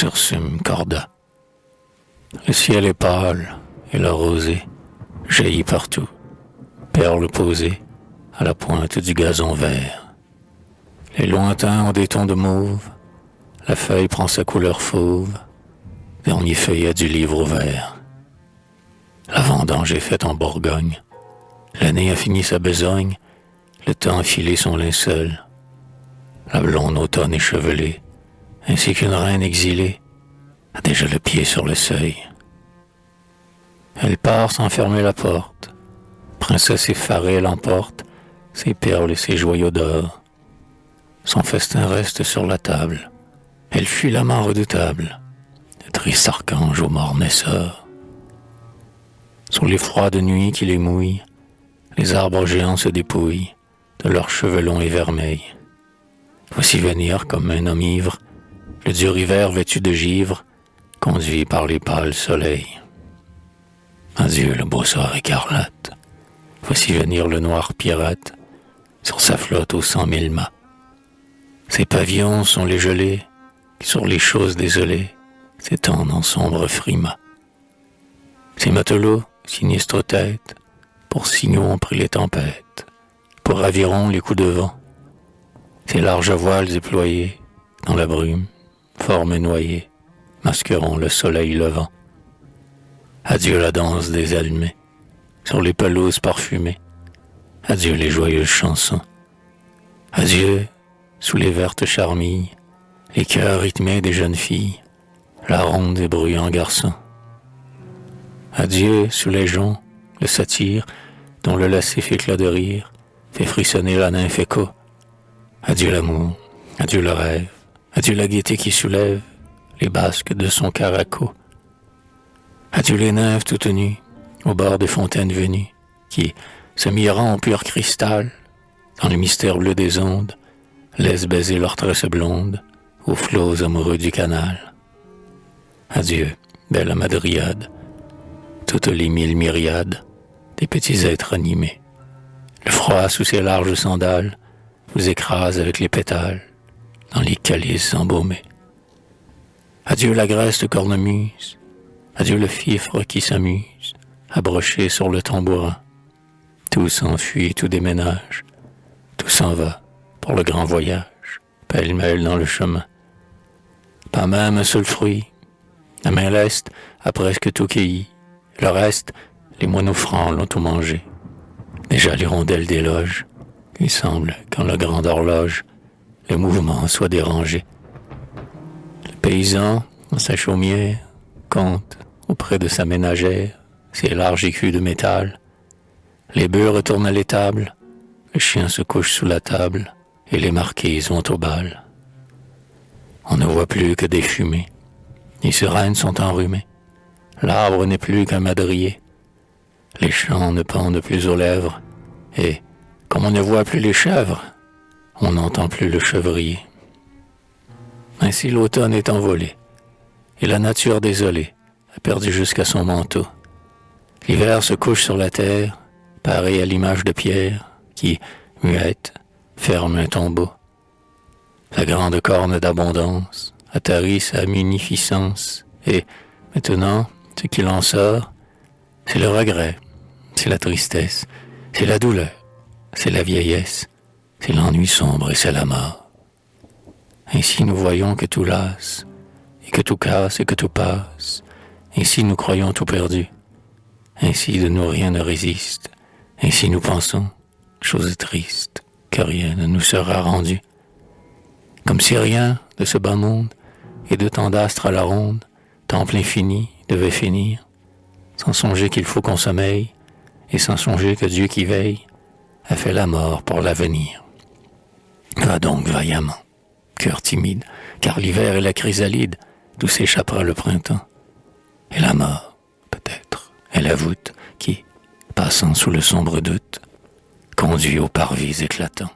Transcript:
Sursum corda. Le ciel est pâle et la rosée jaillit partout, perles posées à la pointe du gazon vert. Les lointains ont des tons de mauve, la feuille prend sa couleur fauve, dernier feuillet du livre ouvert. La vendange est faite en Bourgogne, l'année a fini sa besogne, le temps a filé son linceul. La blonde automne échevelée, ainsi qu'une reine exilée, a déjà le pied sur le seuil. Elle part sans fermer la porte, princesse effarée l'emporte, ses perles et ses joyaux d'or. Son festin reste sur la table, elle fuit l'amant redoutable, le triste archange aux morts naisseurs. Sur les froides nuits qui les mouillent, les arbres géants se dépouillent de leurs cheveux longs et vermeils. Voici venir comme un homme ivre, le dur hiver vêtu de givre, conduit par les pâles soleils. Adieu le beau soir écarlate, voici venir le noir pirate, sur sa flotte aux 100 000 mâts. Ses pavillons sont les gelées, qui sur les choses désolées s'étendent en sombre frimas. Ses matelots, sinistres têtes, pour signaux ont pris les tempêtes, pour avirons les coups de vent. Ses larges voiles déployées, dans la brume, formes noyées, masqueront le soleil levant. Adieu la danse des allumés, sur les pelouses parfumées. Adieu les joyeuses chansons. Adieu, sous les vertes charmilles, les chœurs rythmés des jeunes filles, la ronde des bruyants garçons. Adieu, sous les joncs, le satyre, dont le lascif éclat de rire fait frissonner la nymphe écho. Adieu l'amour, adieu le rêve, adieu la gaieté qui soulève les basques de son caraco. Adieu les nymphes toutes nues, au bord des fontaines venues, qui, se mirant en pur cristal, dans le mystère bleu des ondes, laissent baiser leurs tresses blondes aux flots amoureux du canal. Adieu, belle Amadriade, toutes les 1000 myriades des petits êtres animés. Le froid sous ses larges sandales vous écrase avec les pétales dans les calices embaumés. Adieu la graisse de cornemuse, adieu le fifre qui s'amuse à brocher sur le tambourin. Tout s'enfuit, tout déménage, tout s'en va pour le grand voyage, pêle-mêle dans le chemin. Pas même un seul fruit, la main leste a presque tout cueilli, le reste, les moineaux francs l'ont tout mangé. Déjà l'hirondelle des loges, il semble qu'en la grande horloge, le mouvement soit dérangé. Le paysan, dans sa chaumière, compte auprès de sa ménagère ses larges écus de métal. Les bœufs retournent à l'étable, le chien se couche sous la table et les marquises vont au bal. On ne voit plus que des fumées, les sereines sont enrhumées, l'arbre n'est plus qu'un madrier, les champs ne pendent plus aux lèvres et, comme on ne voit plus les chèvres, on n'entend plus le chevrier. Ainsi l'automne est envolé, et la nature désolée a perdu jusqu'à son manteau. L'hiver se couche sur la terre, pareil à l'image de pierre, qui, muette, ferme un tombeau. La grande corne d'abondance attarit sa munificence, et maintenant, ce qu'il en sort, c'est le regret, c'est la tristesse, c'est la douleur, c'est la vieillesse, c'est l'ennui sombre et c'est la mort. Ainsi nous voyons que tout lasse, et que tout casse et que tout passe. Ainsi nous croyons tout perdu. Ainsi de nous rien ne résiste. Ainsi nous pensons, chose triste, que rien ne nous sera rendu. Comme si rien de ce bas monde, et de tant d'astres à la ronde, temple infini, devait finir, sans songer qu'il faut qu'on sommeille, et sans songer que Dieu qui veille a fait la mort pour l'avenir. Va donc vaillamment, cœur timide, car l'hiver est la chrysalide, d'où s'échappera le printemps. Et la mort, peut-être, est la voûte qui, passant sous le sombre doute, conduit aux parvis éclatants.